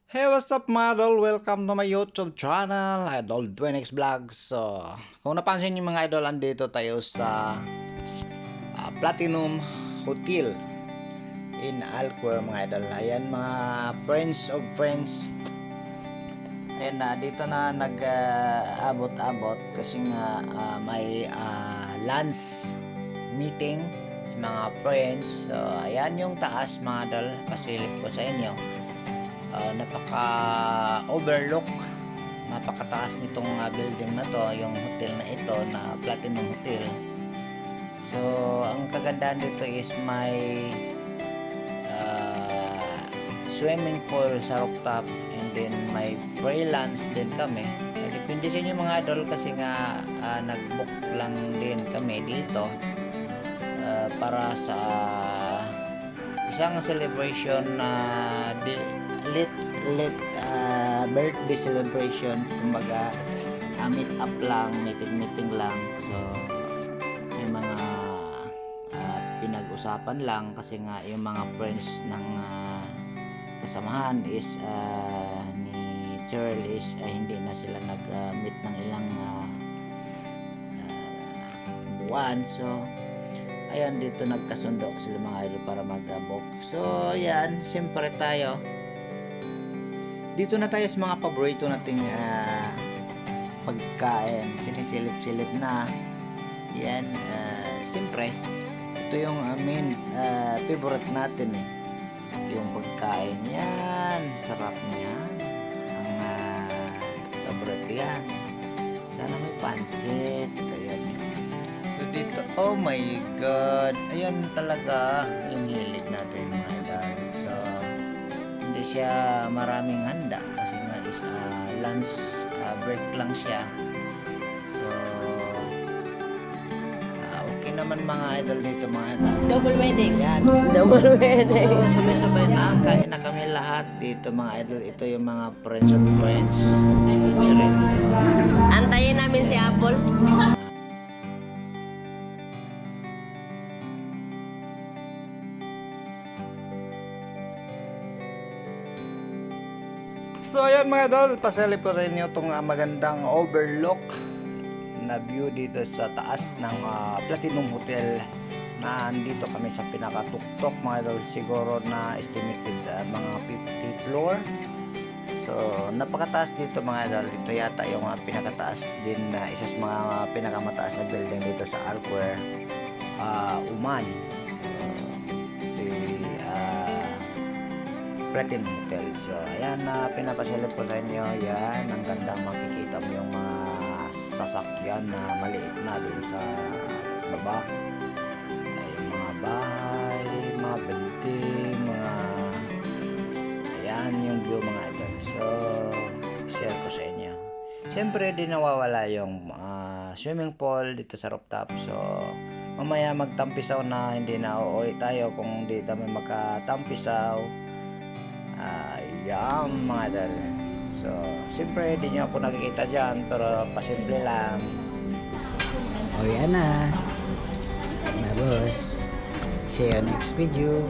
Hey, what's up mga idol? Welcome to my YouTube channel, Idol Dwenex Vlogs. So, kung napansin niyo mga idol, andito tayo sa Platinum Hotel in Alcoy mga idol. Ayan mga friends of friends. Ayan na, dito na nag-abot-abot kasi nga may lunch meeting sa mga friends. So, ayan yung taas mga idol. Pasilip ko sa inyo. Napaka-overlook, napakataas nitong building na to, yung hotel na ito na Platinum Hotel. So ang kagandahan dito is may swimming pool sa rooftop, and then may free lunch din kami. Depende sa inyo mga idol kasi nga nag-book lang din kami dito para sa isang celebration na birthday celebration, kumbaga meet up lang, meeting lang. So may mga pinag-usapan lang kasi nga yung mga friends ng kasamahan is ni Cheryl is hindi na sila nag-meet ng ilang buwan. So ayan, dito nagkasundo sila mga idol para mag-book. So ayan, siyempre tayo dito na tayo sa mga paborito nating pagkain, sinisilip-silip na yan. Siyempre ito yung main favorite natin yung pagkain yan, sarap niyan, ang paborito yan. Sana may pansit. Ayan, so dito, oh my god, ayan talaga yung hilig natin mga idol. So hindi siya maraming handa kasi nga is lunch break lang siya. So okay naman mga idol dito mga idol. Double wedding. Ayan. Double wedding. So sabay-sabay na kain na kami lahat dito mga idol. Ito yung mga friends of friends. Antayin namin si Apple. So ayan mga idol, pasilip ko sa inyo itong magandang overlook na view dito sa taas ng Platinum Hotel, na andito kami sa pinakatuktok mga idol, siguro na estimated mga 50 floor. So napakataas dito mga idol. Ito yata yung pinakataas din na isa sa mga pinakamataas na building dito sa Alcoy, Oman. Platinum Hotel. So ayan na pinapasilip ko sa inyo. Yan, ang gandang makikita mo yung mga sasakyan na maliit na dun sa baba. Yung mga bahay, mga building, mga ayan yung view mga idol. So share ko sa inyo. Siyempre di nawawala yung swimming pool dito sa rooftop. So mamaya magtampisaw na, hindi na uuwi tayo kung hindi kami magkatampisaw. Ayan mga idol. So siyempre di nyo ako nakikita dyan, pero pasimple lang. O yan na boss. See you next video.